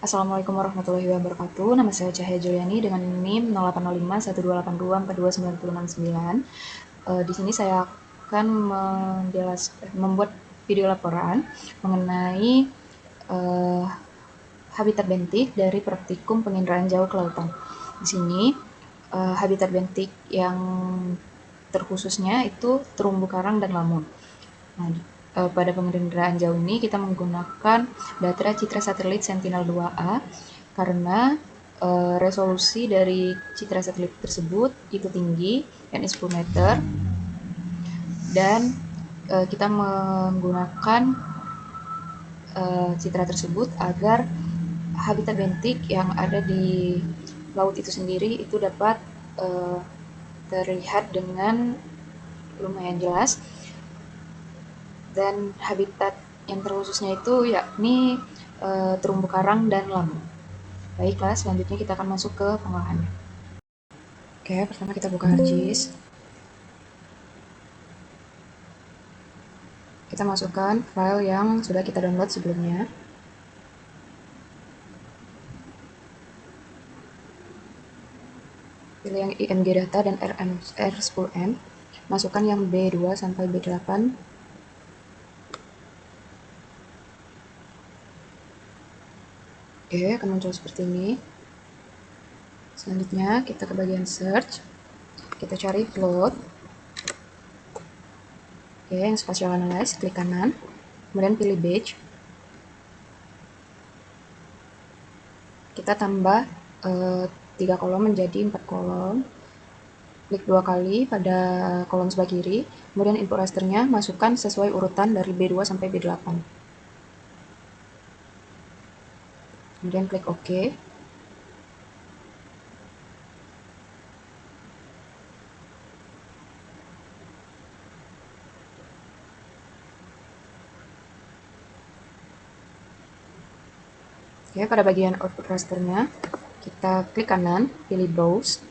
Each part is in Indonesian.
Assalamualaikum warahmatullahi wabarakatuh. Nama saya Cahya Juliani dengan NIM 0805 1282 4269. Di sini saya akan membuat video laporan mengenai habitat bentik dari praktikum penginderaan jauh ke lautan. Di sini habitat bentik yang terkhususnya itu terumbu karang dan lamun. Nah, pada penginderaan jauh ini kita menggunakan data citra satelit Sentinel-2A karena resolusi dari citra satelit tersebut itu tinggi, yakni 10 meter, dan kita menggunakan citra tersebut agar habitat bentik yang ada di laut itu sendiri itu dapat terlihat dengan lumayan jelas, dan habitat yang terkhususnya itu yakni terumbu karang dan lamun. Baiklah, selanjutnya kita akan masuk ke pengolahannya. Oke, pertama kita buka ArcGIS. Kita masukkan file yang sudah kita download sebelumnya. Pilih yang IMG data dan R10M. Masukkan yang B2 sampai B8. Oke, akan muncul seperti ini. Selanjutnya kita ke bagian search. Kita cari float. Oke, yang spatial analyze, klik kanan. Kemudian pilih batch. Kita tambah 3 kolom menjadi 4 kolom. Klik 2 kali pada kolom sebelah kiri. Kemudian input rasternya masukkan sesuai urutan dari B2 sampai B8. Kemudian klik OK. Oke, pada bagian output rasternya, kita klik kanan, pilih browse.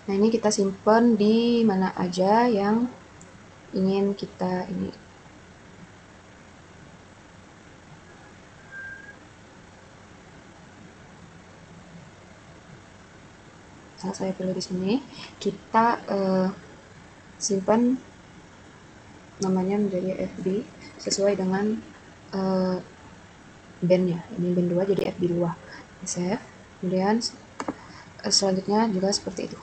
Nah, ini kita simpan di mana aja yang ingin kita ini. Saya pilih di sini. Kita simpan namanya menjadi FB sesuai dengan bandnya. Ini band 2 jadi FB 2. Save. Kemudian selanjutnya juga seperti itu.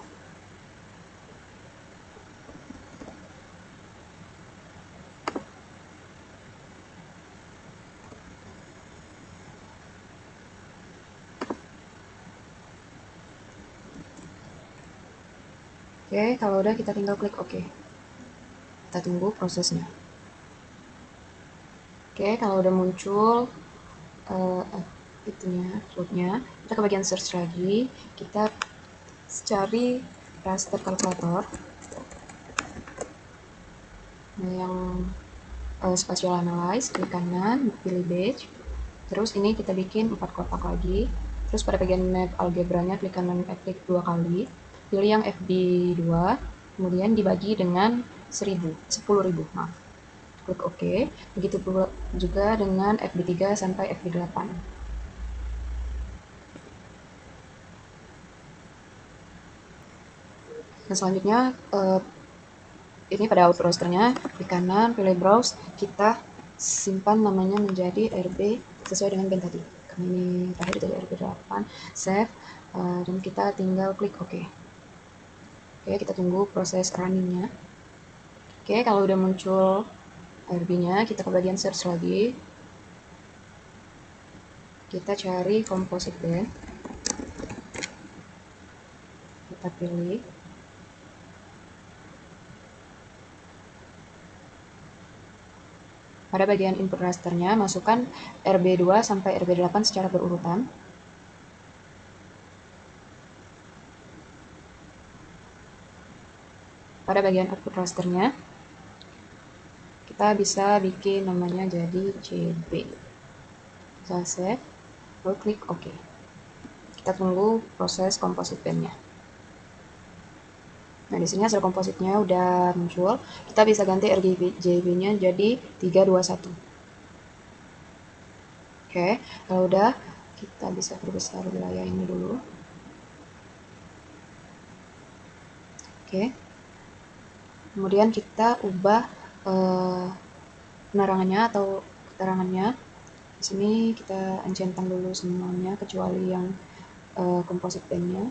Oke, kalau udah kita tinggal klik OK. Kita tunggu prosesnya. Oke, kalau udah muncul floatnya, kita ke bagian search lagi. Kita cari raster kalkulator. Nah, yang spatial analyze, klik kanan, pilih batch. Terus ini kita bikin 4 kotak lagi. Terus pada bagian map algebranya, klik kanan, klik 2 kali. Pilih yang FB2, kemudian dibagi dengan 10.000, maaf. Klik OK. Begitu juga dengan FB3 sampai FB8. Dan selanjutnya ini pada output rasternya, klik kanan, pilih browse, kita simpan namanya menjadi RB sesuai dengan band tadi. Karena ini terakhir jadi RB8, save, dan kita tinggal klik OK. Oke, kita tunggu proses runningnya. Oke, kalau udah muncul RB-nya, kita ke bagian search lagi. Kita cari composite band. Kita pilih. Pada bagian input rasternya, masukkan RB2 sampai RB8 secara berurutan. Pada bagian output rasternya, kita bisa bikin namanya jadi CB. Kita save, lalu klik OK. Kita tunggu proses composite band-nya. Nah, di sini hasil kompositnya udah muncul. Kita bisa ganti RGB-nya jadi 321. Oke, kalau udah, kita bisa perbesar wilayah ini dulu. Oke. Kemudian kita ubah penerangannya atau keterangannya. Di sini kita encentang dulu semuanya kecuali yang composite band-nya.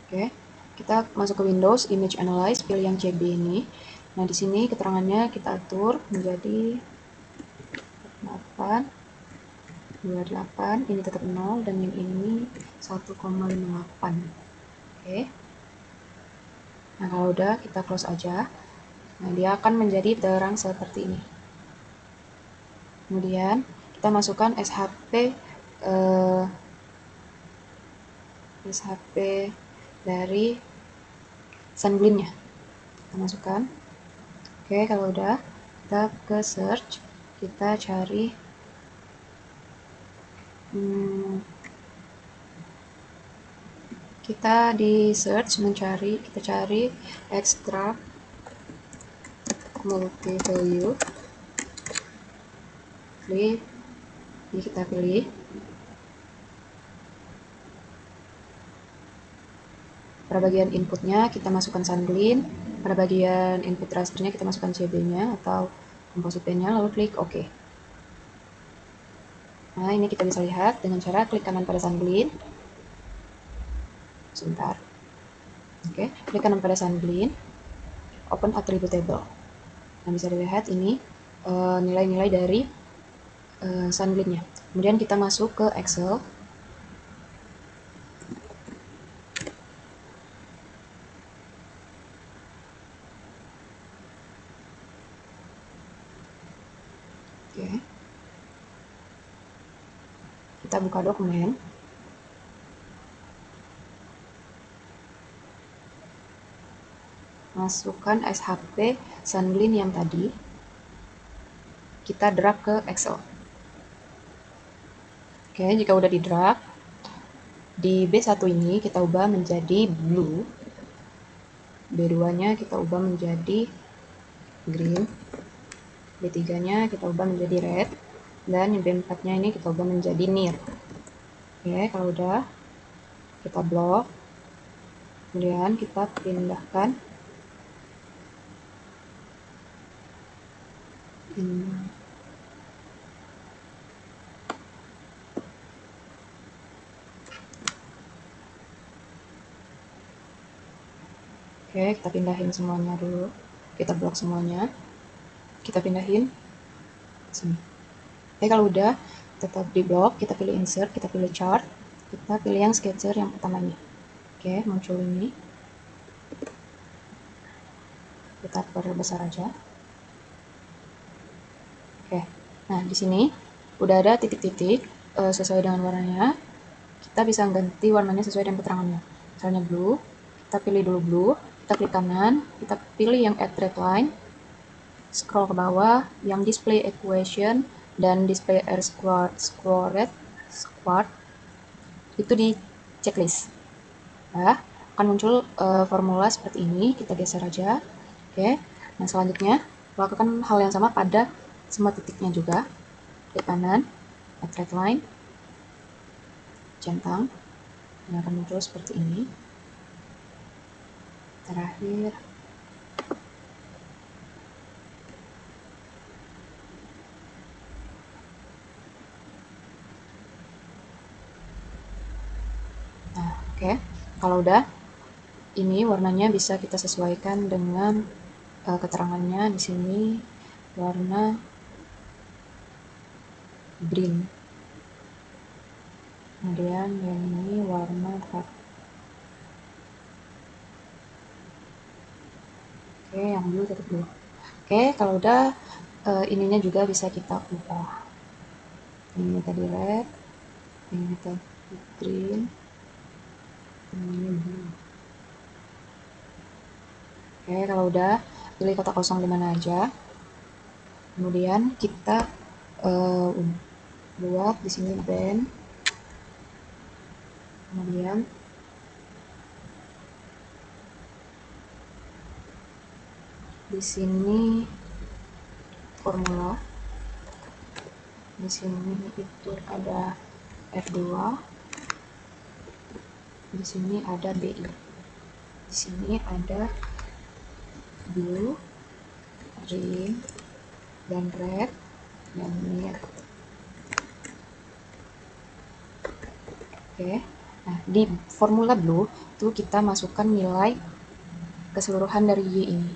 Oke, kita masuk ke Windows, Image Analyze, pilih yang CB ini. Nah, di sini keterangannya kita atur menjadi 8, 28, ini tetap 0, dan yang ini 1,58. Oke. Nah, kalau udah, kita close aja. Nah, dia akan menjadi terang seperti ini. Kemudian, kita masukkan SHP dari Sunblin-nya. Kita masukkan. Oke, kalau udah, kita ke search, kita cari kita di search kita cari extract multi value, ini kita pilih. Pada bagian inputnya kita masukkan Sunblin, pada bagian input rasternya kita masukkan CB-nya atau composite band-nya, lalu klik OK. Nah, ini kita bisa lihat dengan cara klik kanan pada Sunblin. Sebentar. Oke, klik kanan pada Sunblin, open attribute table. Nah, bisa dilihat ini nilai-nilai dari Sunblin-nya. Kemudian kita masuk ke Excel. Oke. Kita buka dokumen. Masukkan SHP Sunblin yang tadi. Kita drag ke Excel. Oke, jika udah di drag, di B1 ini kita ubah menjadi blue. B2-nya kita ubah menjadi green. B3-nya kita ubah menjadi red. Dan B4-nya ini kita ubah menjadi near. Oke, kalau udah, kita blok. Kemudian kita pindahkan ini. Oke, kita pindahin semuanya dulu. Kita blok semuanya. Kita pindahin sini. Oke, kalau udah tetap di blok, kita pilih insert, kita pilih chart, kita pilih yang sketcher yang pertamanya. Oke, muncul ini. Kita perbesar aja. Oke, nah di sini udah ada titik-titik sesuai dengan warnanya. Kita bisa ganti warnanya sesuai dengan keterangannya. Misalnya blue, kita pilih dulu blue, kita klik kanan, kita pilih yang add red line, scroll ke bawah, yang display equation dan display r squared itu di checklist. Nah, akan muncul formula seperti ini, kita geser aja. Oke, nah selanjutnya lakukan hal yang sama pada semua titiknya juga. Klik kanan, add red line, centang, ini akan muncul seperti ini. Terakhir, nah oke, kalau udah, ini warnanya bisa kita sesuaikan dengan keterangannya. Di sini warna green, kemudian yang ini warna red. Oke, yang blue tetap blue. Oke, kalau udah ininya juga bisa kita ubah. Ini tadi red, ini tadi green, ini blue. Oke, kalau udah, pilih kotak kosong di mana aja. Kemudian kita buat di sini band. Kemudian di sini formula. Di sini itu ada R2, di sini ada BI, di sini ada blue, green, dan red, dan near. Oke, nah di formula blue itu kita masukkan nilai keseluruhan dari Y ini.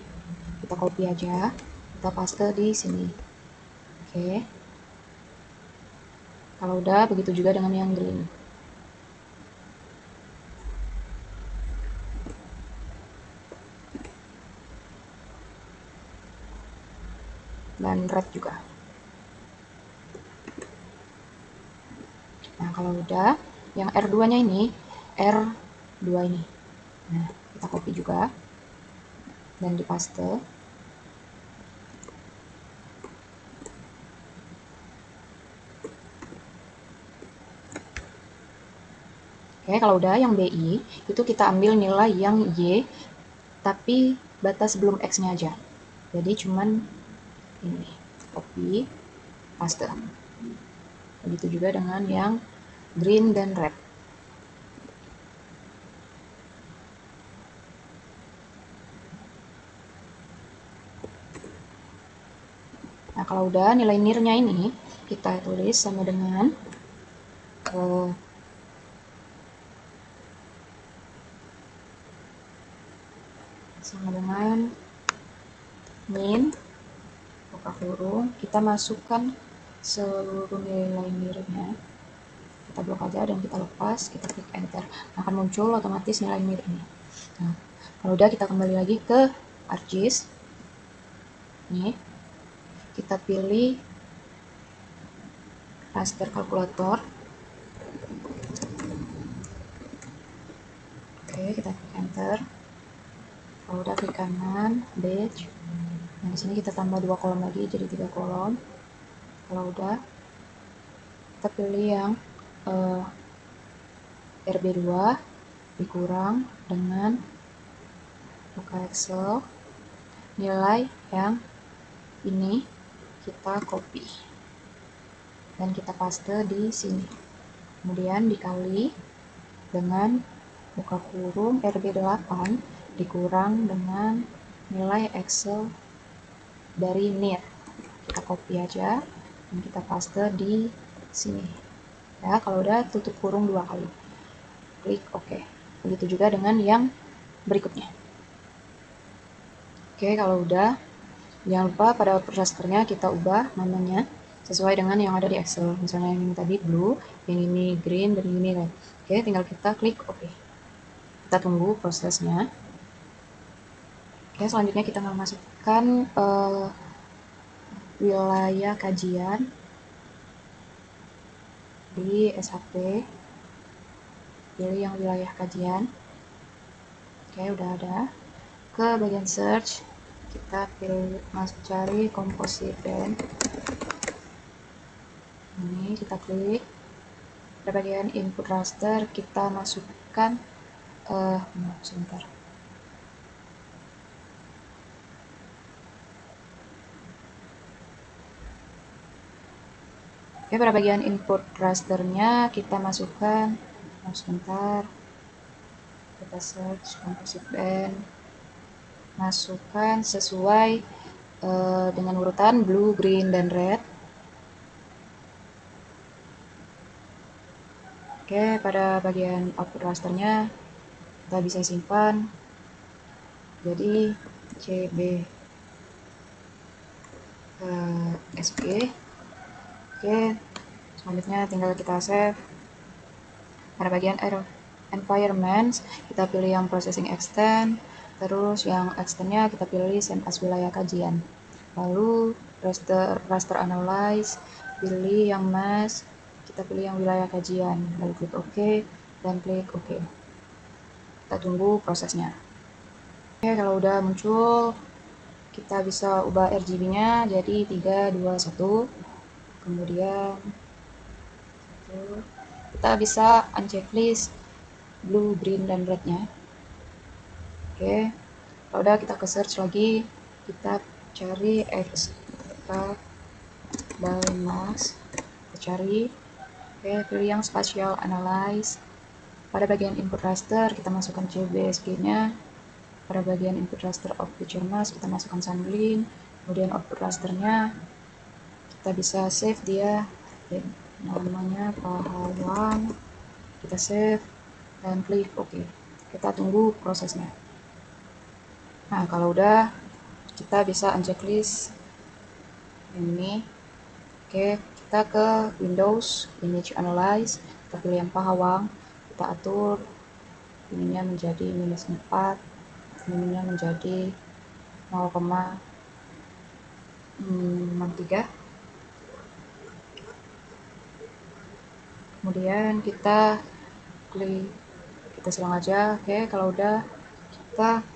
Kita copy aja, kita paste di sini. Oke, kalau udah, begitu juga dengan yang green. Dan red juga. Nah, kalau udah, yang R2-nya ini, R2 ini. Nah, kita copy juga dan dipaste. Oke, kalau udah yang BI, itu kita ambil nilai yang Y, tapi batas sebelum X-nya aja. Jadi cuman ini, copy, paste. Begitu juga dengan yang green dan red. Nah, kalau udah nilai nirnya ini kita tulis sama dengan min buka kurung, kita masukkan seluruh nilai nirnya, kita blok aja dan kita lepas, kita klik enter, akan muncul otomatis nilai nir ini. Nah, kalau udah kita kembali lagi ke ArcGIS. Nih, kita pilih raster kalkulator. Oke, kita klik enter. Kalau udah klik kanan, batch. Nah, di sini kita tambah 2 kolom lagi jadi 3 kolom. Kalau udah, kita pilih yang RB2 dikurang dengan buka Excel, nilai yang ini kita copy dan kita paste di sini. Kemudian dikali dengan buka kurung RB8 dikurang dengan nilai Excel dari NIR. Kita copy aja dan kita paste di sini. Ya, kalau udah tutup kurung 2 kali. Klik OK. Begitu juga dengan yang berikutnya. Oke, kalau udah, jangan lupa pada rasternya kita ubah namanya sesuai dengan yang ada di Excel. Misalnya yang ini tadi blue, yang ini green, dan ini red. Oke, tinggal kita klik OK. Kita tunggu prosesnya. Oke, selanjutnya kita akan masukkan wilayah kajian di SHP. Pilih yang wilayah kajian. Oke, udah ada. Ke bagian search, kita pilih cari composite band. Ini kita klik. Pada bagian input raster kita masukkan sebentar. Oke, pada bagian input rasternya kita masukkan sebentar. Kita search composite band. Masukkan sesuai dengan urutan blue, green, dan red. Oke, pada bagian output rasternya kita bisa simpan jadi CB SG. Oke, selanjutnya tinggal kita save. Pada bagian environment kita pilih yang processing extend, terus yang extendnya kita pilih send as wilayah kajian. Lalu raster analyze, pilih yang mass, kita pilih yang wilayah kajian, lalu klik OK dan klik OK. Kita tunggu prosesnya. Oke, kalau udah muncul kita bisa ubah RGB-nya jadi 3, 2, 1. Kemudian kita bisa unchecklist blue, green, dan red-nya. Oke, kalau udah kita ke search lagi, kita cari buka by mask, kita cari, oke, pilih yang spatial analyze. Pada bagian input raster kita masukkan CBSG nya, pada bagian input raster of feature mask kita masukkan sampling, kemudian output rasternya kita bisa save dia, namanya Pahawang, kita save dan klik OK. Kita tunggu prosesnya. Nah, kalau udah kita bisa uncheck list ini. Oke, kita ke Windows Image Analyze, kita pilih yang Pahawang, kita atur ininya menjadi -4, ininya menjadi 0,63. Kemudian kita klik, kita silang aja. Oke, kalau udah kita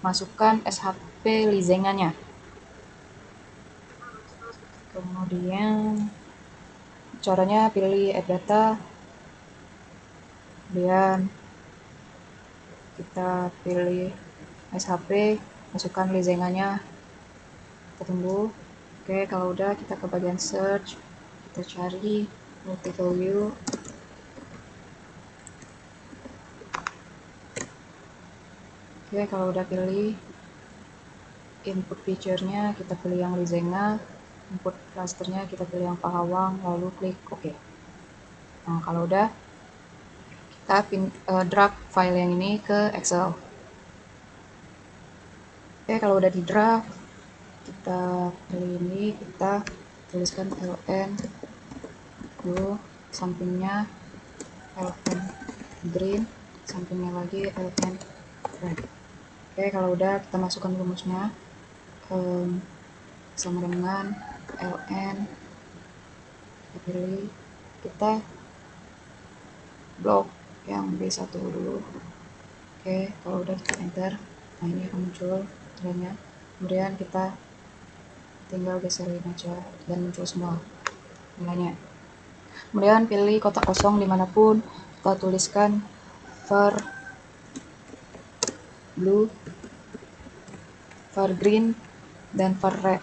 masukkan SHP lizengannya. Kemudian caranya pilih add data, kemudian kita pilih SHP, masukkan lizengannya, kita tunggu. Oke, kalau udah kita ke bagian search, kita cari multi value. Oke, kalau udah pilih input feature-nya, kita pilih yang lizenga, input rasternya kita pilih yang Pahawang, lalu klik OK. Nah, kalau udah kita drag file yang ini ke Excel. Oke, kalau udah di drag, kita pilih ini, kita tuliskan ln blue, sampingnya ln green, sampingnya lagi ln red. Oke, kalau udah kita masukkan rumusnya sama dengan ln, kita pilih, kita blok yang B1 dulu. Oke, kalau udah kita enter, nah ini akan muncul nilainya. Kemudian kita tinggal geserin aja dan muncul semua nilainya. Kemudian pilih kotak kosong dimanapun, kita tuliskan var blue, var green, dan var red.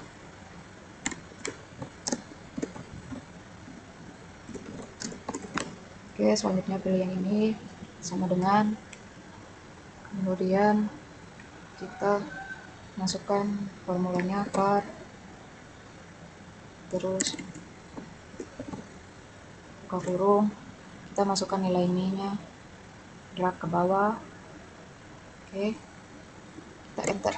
Oke, selanjutnya pilih yang ini sama dengan, kemudian kita masukkan formulanya var, terus buka kurung, kita masukkan nilai ininya, drag ke bawah. Oke, kita enter.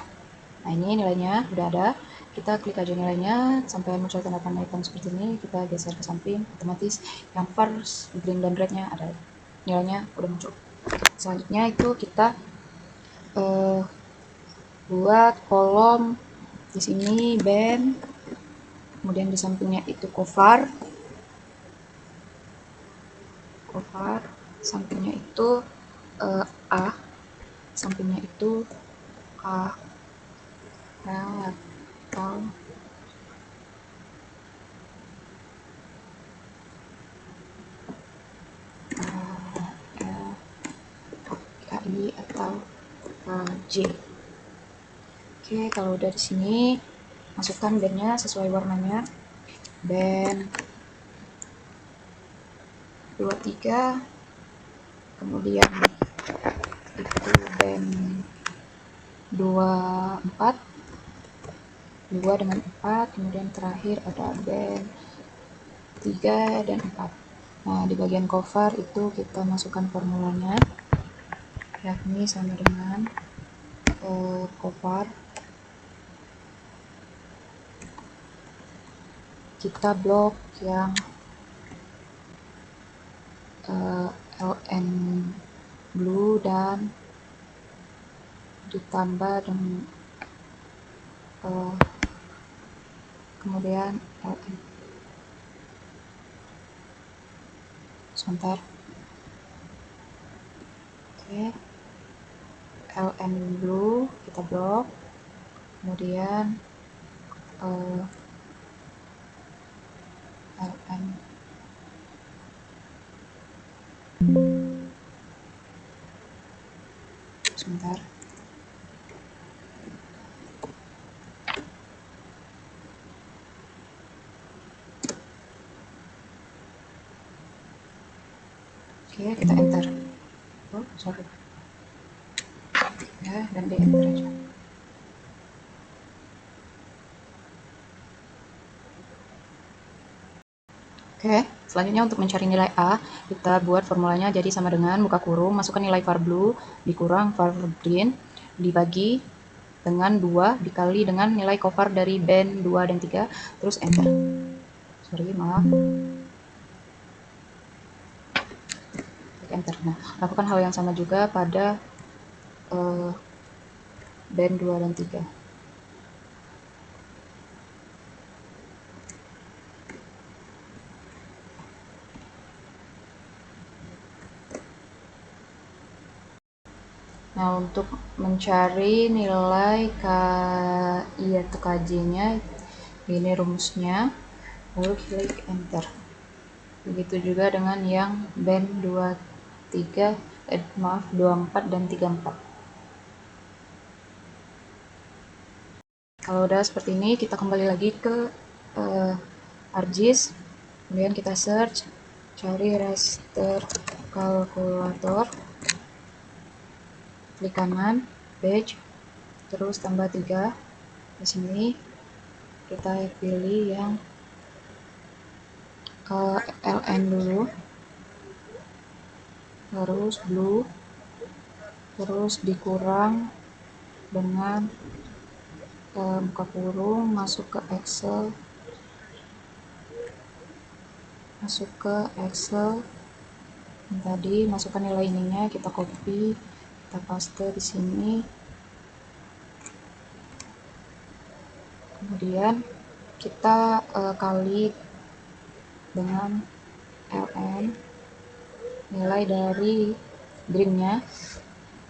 Nah, ini nilainya udah ada, kita klik aja nilainya sampai muncul tanda panah hitam seperti ini, kita geser ke samping, otomatis yang var green dan rednya ada, nilainya udah muncul. Selanjutnya itu kita buat kolom di sini band, kemudian di sampingnya itu cover, sampingnya itu A, sampingnya itu A, L atau KI atau J. Oke, kalau udah di sini masukkan bandnya sesuai warnanya, band 23, kemudian itu band 24, 2 dengan 4, kemudian terakhir ada band 3 dan 4. Nah, di bagian cover itu kita masukkan formulanya, yakni sama dengan cover, kita blok yang ln blue dan ditambah dengan kemudian ln, sebentar, oke, ln blue kita blok, kemudian ln sebentar, Oke, kita enter. Oh, sorry. Ya, dan di enter aja. Oke, selanjutnya untuk mencari nilai A, kita buat formulanya jadi sama dengan buka kurung, masukkan nilai var blue dikurang var green, dibagi dengan 2 dikali dengan nilai cover dari band 2 dan 3, terus enter. Sorry, maaf. Enter. Nah, lakukan hal yang sama juga pada band 2 dan 3. Nah, untuk mencari nilai KI atau KJ-nya, ini rumusnya, lalu klik enter. Begitu juga dengan yang band 23, maaf 24 dan 34. Kalau udah seperti ini, kita kembali lagi ke ArcGIS, kemudian kita search, cari raster kalkulator, klik kanan, page, terus tambah 3. Di sini kita pilih yang LN dulu, terus blue, terus dikurang dengan buka kurung, masuk ke Excel, tadi masukkan nilai ininya, kita copy, kita paste di sini, kemudian kita kali dengan ln nilai dari greennya,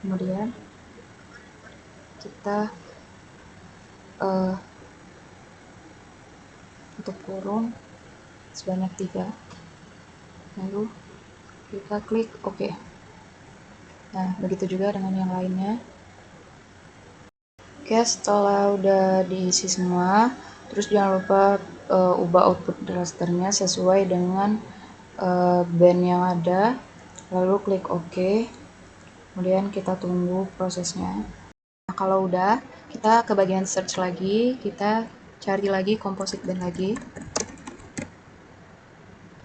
kemudian kita tutup kurung sebanyak 3, lalu kita klik OK. Nah, begitu juga dengan yang lainnya. Oke, setelah udah diisi semua, terus jangan lupa ubah output rasternya sesuai dengan band yang ada, lalu klik OK, kemudian kita tunggu prosesnya. Nah, kalau udah, kita ke bagian search lagi, kita cari lagi composite band lagi,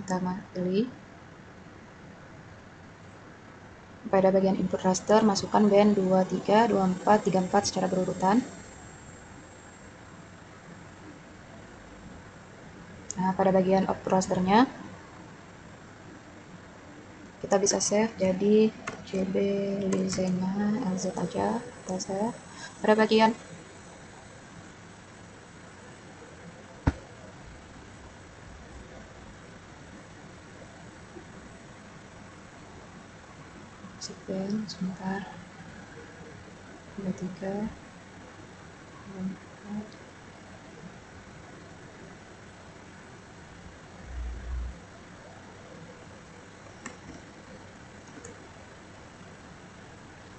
kita pilih. Pada bagian input raster, masukkan band 23, 24, 34 secara berurutan. Nah, pada bagian output rasternya, kita bisa save jadi JB Lizena LZ aja, kita save. Pada bagian band, sebentar, 23, 24.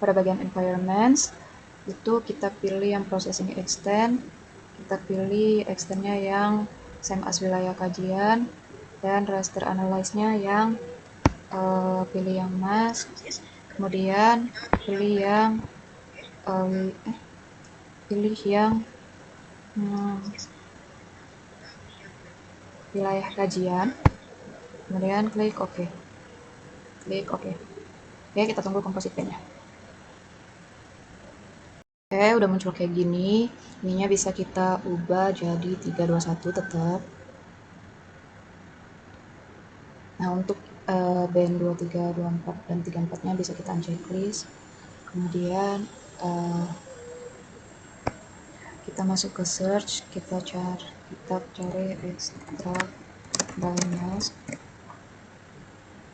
Pada bagian environments, itu kita pilih yang processing extend, kita pilih extendnya yang same as wilayah kajian, dan raster analyze-nya yang pilih yang mask, kemudian pilih yang wilayah kajian, kemudian klik OK. Oke, kita tunggu composite band-nya. Oke, udah muncul kayak gini. Ininya bisa kita ubah jadi 321 tetap. Nah, untuk band 23, 24, dan 34-nya bisa kita unchecklist. Kemudian kita masuk ke search, kita cari extract by mask.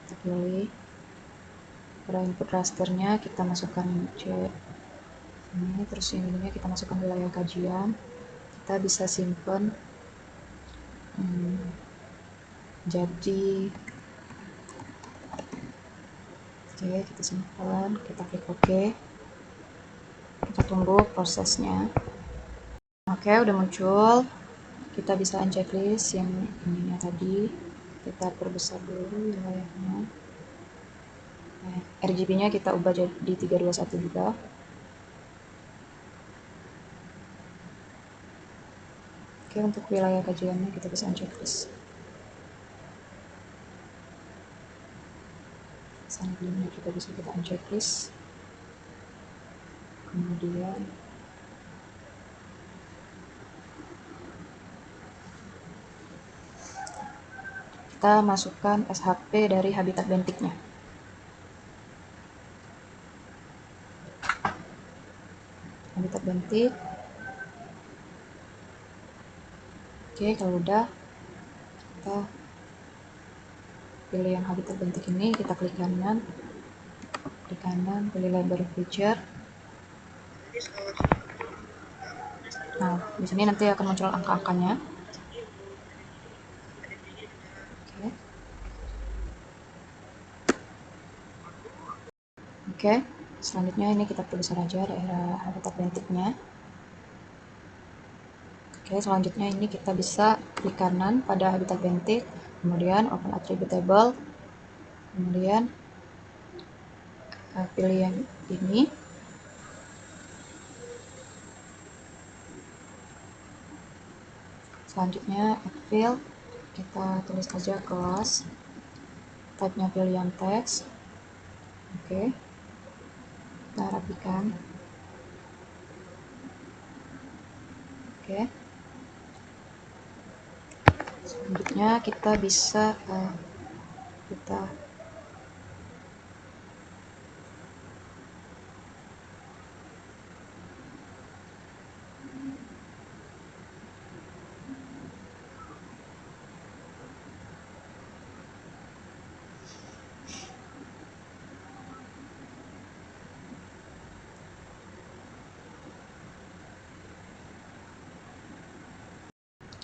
Kita pilih. Pada input rasternya kita masukkan C ini, terus ininya kita masukkan wilayah kajian. Kita bisa simpan jadi oke, kita simpan, kita klik OK, kita tunggu prosesnya. Oke, udah muncul, kita bisa unchecklist yang ininya tadi, kita perbesar dulu wilayahnya. Nah, RGB-nya kita ubah jadi 321 juga. Oke, untuk wilayah kajiannya kita bisa unchecklist. Sampelnya juga bisa kita unchecklist. Kemudian kita masukkan SHP dari habitat bentiknya. Habitat bentik. Oke, kalau udah kita pilih yang habitat bentik ini, kita klik kanan, pilih library feature. Nah, di sini nanti akan muncul angka-angkanya. Oke. Oke, selanjutnya ini kita tulis saja daerah habitat bentiknya. Oke, selanjutnya ini kita bisa klik kanan pada habitat bentik, kemudian open attributable, kemudian pilih yang ini. Selanjutnya field, kita tulis saja kelas, type-nya pilih yang teks. Oke, kita rapikan. Oke, selanjutnya kita bisa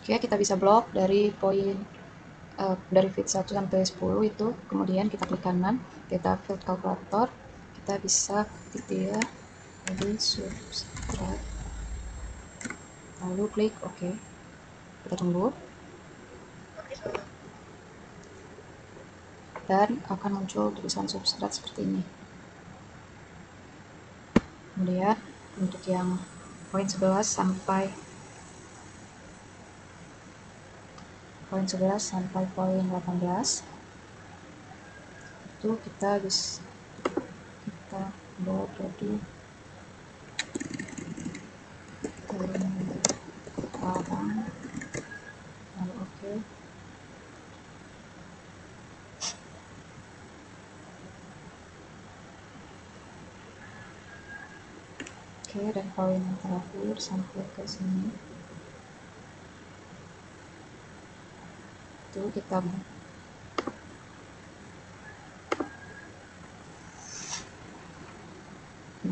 oke, kita bisa blok dari poin dari fit 1 sampai 10 itu, kemudian kita klik kanan, kita field calculator, kita bisa ketik dia jadi subtract, lalu klik OK. Kita tunggu dan akan muncul tulisan subtract seperti ini. Kemudian untuk yang poin 11 sampai poin 18 itu kita buat jadi orang, lalu oke. Oke, dan poin yang terakhir sampai ke sini itu kita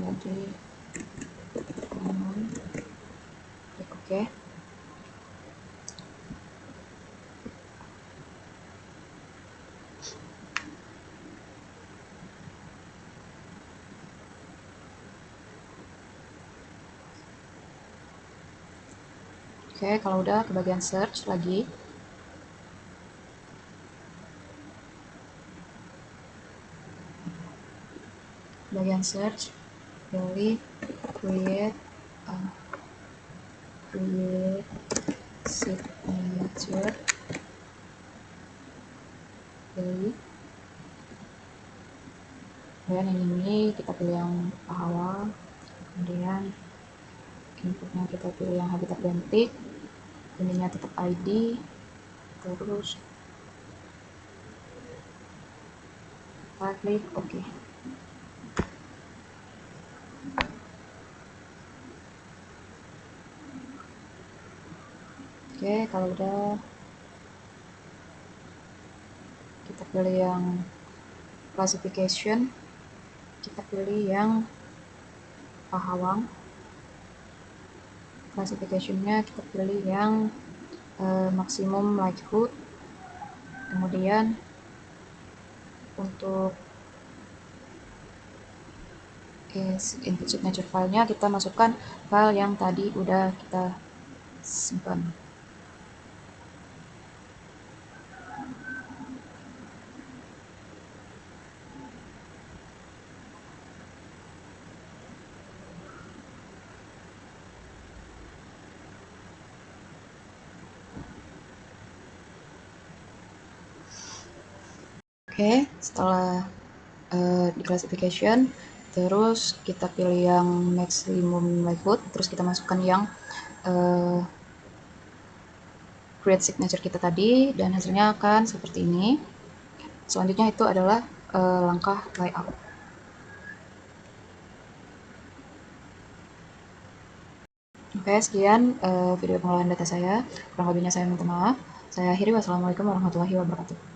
jadi klik OK. Oke, kalau udah ke bagian search lagi. Bagian search, pilih create signature, pilih. Kemudian ini kita pilih yang awal, kemudian inputnya kita pilih yang habitat bentik, ininya tetap ID, terus kita klik OK. Oke, kalau udah kita pilih yang classification, kita pilih yang pahawang. Classification-nya kita pilih yang maksimum likelihood. Kemudian untuk input signature filenya kita masukkan file yang tadi udah kita simpan. Oke, setelah di classification, terus kita pilih yang maximum likelihood, terus kita masukkan yang create signature kita tadi, dan hasilnya akan seperti ini. Selanjutnya itu adalah langkah layout. Oke, sekian video pengolahan data saya. Kurang lebihnya saya minta maaf. Saya akhiri. Wassalamualaikum warahmatullahi wabarakatuh.